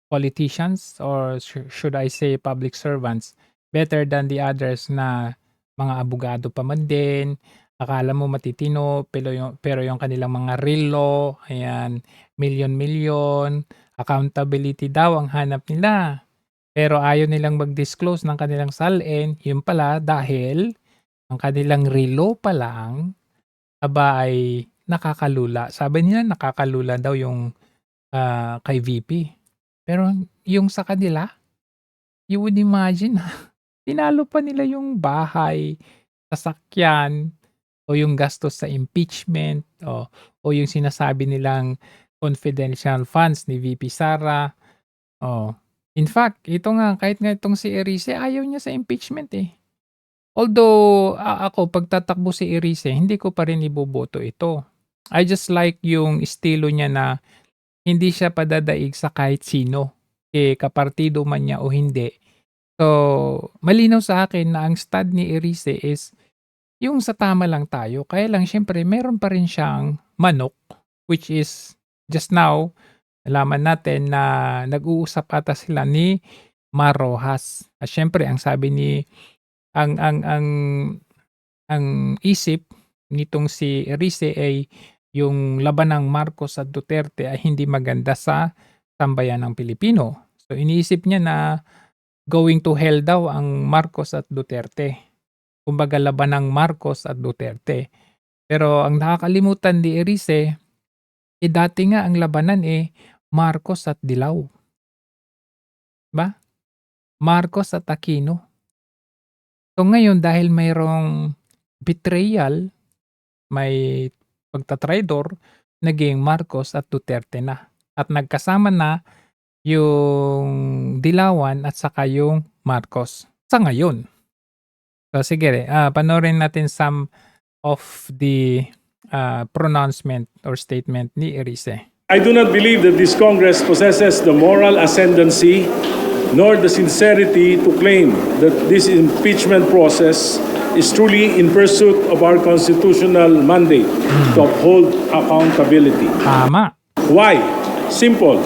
politicians, or should I say public servants, better than the others na mga abogado pa man din. Akala mo matitino, pero yung kanilang mga relo, ayan, milyon-milyon, accountability daw ang hanap nila. Pero ayaw nilang mag-disclose ng kanilang salin, yun pala dahil ang kanilang relo pa lang, ay nakakalula. Sabi nila nakakalula daw yung kay VP. Pero yung sa kanila, you would imagine, tinalo pa nila yung bahay, sasakyan, o yung gastos sa impeachment, o yung sinasabi nilang confidential funds ni VP Sara. In fact, ito nga, kahit nga itong si Erice, ayaw niya sa impeachment eh. Although, ako, pag tatakbo si Erice, hindi ko pa rin iboboto ito. I just like yung estilo niya na hindi siya padadaig sa kahit sino, kapartido man niya o hindi. So, malinaw sa akin na ang stand ni Erice is yung sa tama lang tayo. Kaya lang, syempre, meron pa rin siyang manok, which is just now, nalaman natin na nag-uusap ata sila ni Mar Rojas. At syempre, ang sabi ni ang isip nitong si Erice ay yung laban ng Marcos at Duterte ay hindi maganda sa sambayan ng Pilipino. So iniisip niya na going to hell daw ang Marcos at Duterte. Kumbaga laban ng Marcos at Duterte. Pero ang nakakalimutan ni Erice, dati nga ang labanan Marcos at Dilaw. Ba? Marcos at Aquino. So ngayon dahil mayroong betrayal, may pagtatraidor, naging Marcos at Duterte na. At nagkasama na yung Dilawan at saka yung Marcos sa ngayon. So sige, panoorin natin some of the pronouncement or statement ni Erice. I do not believe that this Congress possesses the moral ascendancy nor the sincerity to claim that this impeachment process is truly in pursuit of our constitutional mandate to uphold accountability. Tama. Why? Simple.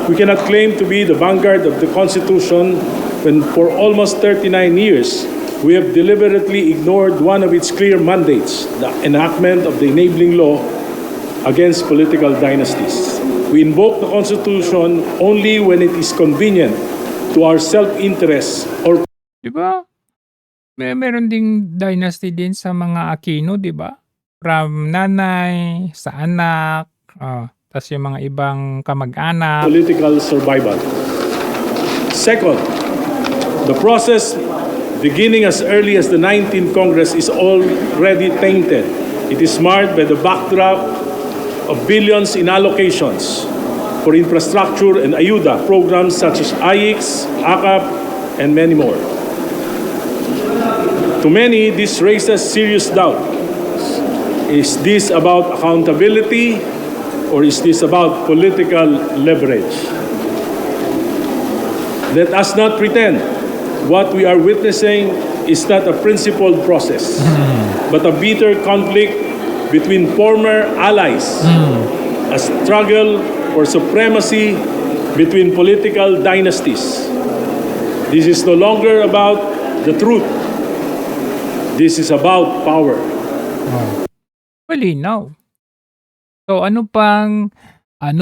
We cannot claim to be the vanguard of the Constitution when for almost 39 years we have deliberately ignored one of its clear mandates, the enactment of the enabling law against political dynasties. We invoke the Constitution only when it is convenient to our self-interest or... Diba? Meron ding dynasty din sa mga Aquino, diba? From nanay, sa anak, tas yung mga ibang kamag-anak. Political survival. Second, the process beginning as early as the 19th Congress is already tainted. It is marred by the backdrop of billions in allocations for infrastructure and ayuda programs such as AIX, AKAP, and many more. To many, this raises serious doubt. Is this about accountability or is this about political leverage? Let us not pretend what we are witnessing is not a principled process, but a bitter conflict between former allies, a struggle for supremacy between political dynasties. This is no longer about the truth. This is about power. Malinaw. So ano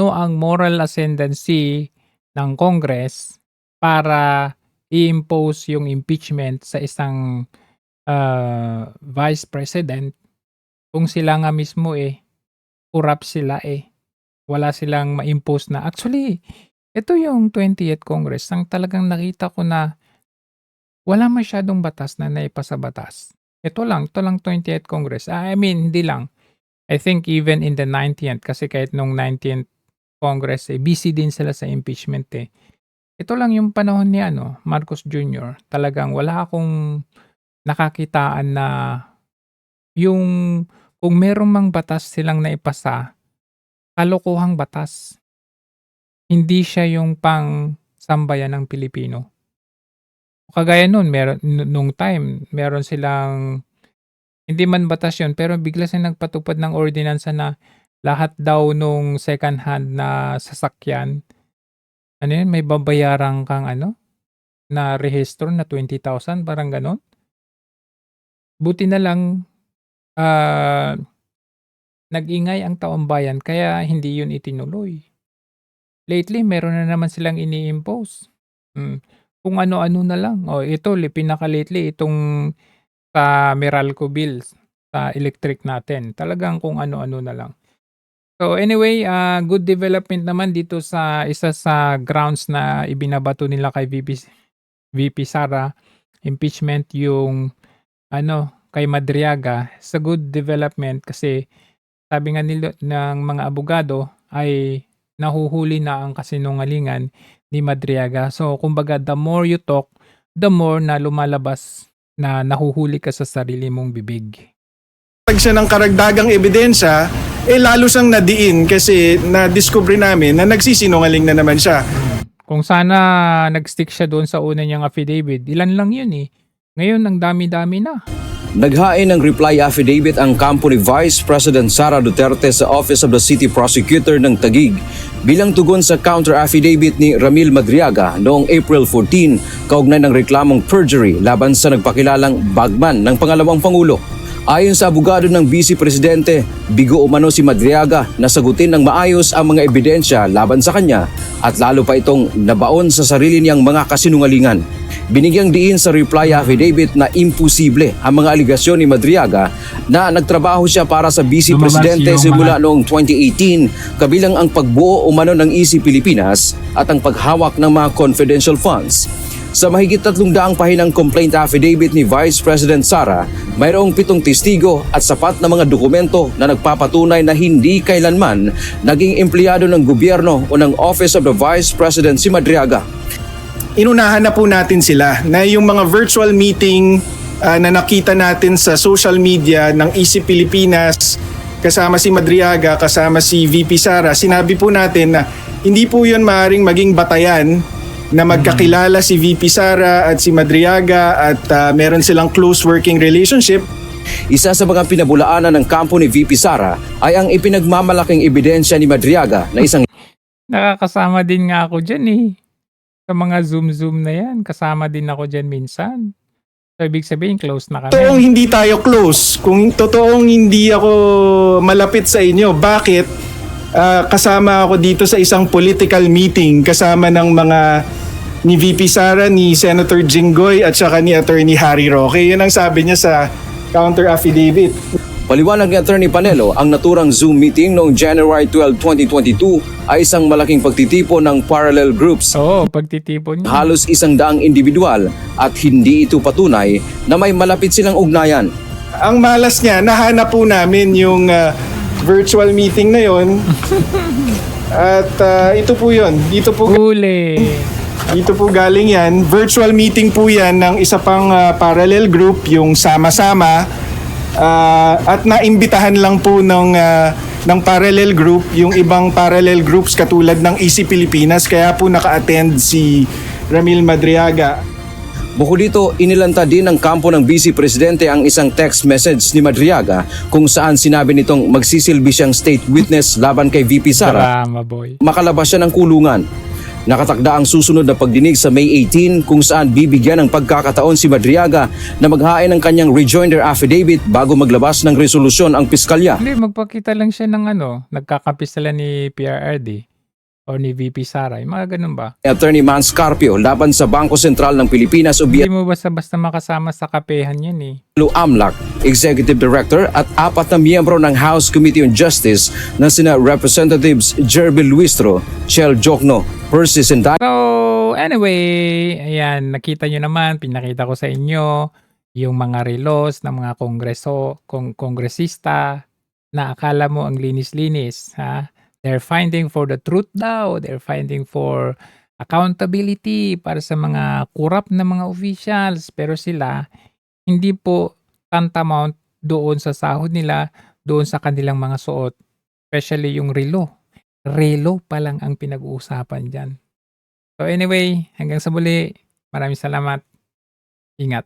ang moral ascendancy ng Congress para i-impose yung impeachment sa isang Vice President kung sila nga mismo corrupt sila wala silang ma-impose na. Actually, ito yung 20th Congress ang talagang nakita ko na wala masyadong batas na naipasa batas. Ito lang 20th Congress. I mean, hindi lang. I think even in the 19th, kasi kahit nung 19th Congress, busy din sila sa impeachment Ito lang yung panahon ni Marcos Jr. Talagang wala akong nakakitaan na yung kung merong mang batas silang naipasa, kalokohang batas. Hindi siya yung pang sambayan ng Pilipino. Kagaya nun, nung time, meron silang, hindi man batas yun, pero bigla silang nagpatupad ng ordinansa na lahat daw nung second hand na sasakyan, may babayarang kang na rehistro na 20,000, parang ganon. Buti na lang, nag-ingay ang taong bayan kaya hindi yun itinuloy. Lately, meron na naman silang ini-impose. Kung ano-ano na lang. Ito, pinaka-lately, itong sa Meralco bills, sa electric natin. Talagang kung ano-ano na lang. So anyway, good development naman dito sa isa sa grounds na ibinabato nila kay VP Sara, impeachment yung kay Madriaga. Sa good development kasi sabi nga nila ng mga abogado ay nahuhuli na ang kasinungalingan ni Madriaga. So kumbaga the more you talk, the more na lumalabas na nahuhuli ka sa sarili mong bibig. Pag siya ng karagdagang ebidensya, lalo siyang nadiin kasi na-discover namin na nagsisinungaling na naman siya. Kung sana nag-stick siya doon sa una niyang affidavit, ilan lang yun Ngayon, ang dami-dami na. Naghain ng reply affidavit ang kampo ni Vice President Sara Duterte sa Office of the City Prosecutor ng Taguig bilang tugon sa counter-affidavit ni Ramil Madriaga noong April 14 kaugnay ng reklamong perjury laban sa nagpakilalang bagman ng pangalawang Pangulo. Ayon sa abogado ng Vice Presidente, bigo umano si Madriaga na sagutin ng maayos ang mga ebidensya laban sa kanya at lalo pa itong nabaon sa sarili niyang mga kasinungalingan. Binigyang diin sa reply affidavit na imposible ang mga aligasyon ni Madriaga na nagtrabaho siya para sa Vice Presidente simula noong 2018 kabilang ang pagbuo umano ng EC Pilipinas at ang paghawak ng mga confidential funds. Sa mahigit 300 pahinang complaint affidavit ni Vice President Sara, mayroong 7 testigo at sapat na mga dokumento na nagpapatunay na hindi kailanman naging empleyado ng gobyerno o ng Office of the Vice President si Madriaga. Inunahan na po natin sila na yung mga virtual meeting na nakita natin sa social media ng EC Pilipinas kasama si Madriaga, kasama si VP Sara, sinabi po natin na hindi po yun maaaring maging batayan na magkakilala si VP Sara at si Madriaga at meron silang close working relationship. Isa sa mga pinabulaanan ng kampo ni VP Sara ay ang ipinagmamalaking ebidensya ni Madriaga na isang Nakakasama din nga ako dyan sa mga Zoom na yan. Kasama din ako dyan minsan. So ibig sabihin close na kami. Totoong hindi tayo close, kung totoong hindi ako malapit sa inyo, bakit kasama ako dito sa isang political meeting kasama ng mga ni VP Sara, ni Senator Jinggoy at saka ni Attorney Harry Roque. Yun ang sabi niya sa counter affidavit. Paliwanag ni Attorney Panelo, ang naturang Zoom meeting noong January 12, 2022 ay isang malaking pagtitipon ng parallel groups. Pagtitipon niya. Halos 100 individual at hindi ito patunay na may malapit silang ugnayan. Ang malas niya, nahanap po namin yung virtual meeting na yon. At ito po yun. Dito po galing yan. Virtual meeting po yan ng isa pang parallel group, yung Sama-Sama. At naimbitahan lang po ng parallel group yung ibang parallel groups katulad ng EC Pilipinas, kaya po naka-attend si Ramil Madriaga. Bukod dito, inilanta din ng kampo ng Vice Presidente ang isang text message ni Madriaga kung saan sinabi nitong magsisilbi siyang state witness laban kay VP Sara. Makalabas siya ng kulungan. Nakatakda ang susunod na pagdinig sa May 18 kung saan bibigyan ng pagkakataon si Madriaga na maghain ng kanyang rejoinder affidavit bago maglabas ng resolusyon ang piskalya. Hindi, magpakita lang siya ng nagkakapi sila ni PRRD. o ni VP Sara, yung mga ganun ba? Attorney Mans Carpio laban sa Bangko Sentral ng Pilipinas o Hindi mo basta-basta makasama sa kapehan yan eh. AMLAC, Executive Director at 4 na miyembro ng House Committee on Justice na sina Representatives Jerby Luistro, Chel Jokno, Percy Sinday. So, anyway, ayan, nakita nyo naman, pinakita ko sa inyo yung mga relos ng mga kongresista na akala mo ang linis-linis, ha? They're finding for the truth daw, they're finding for accountability para sa mga corrupt na mga officials, pero sila hindi po tantamount doon sa sahod nila, doon sa kanilang mga suot, especially yung relo. Relo pa lang ang pinag-uusapan dyan. So anyway, hanggang sa muli, maraming salamat. Ingat.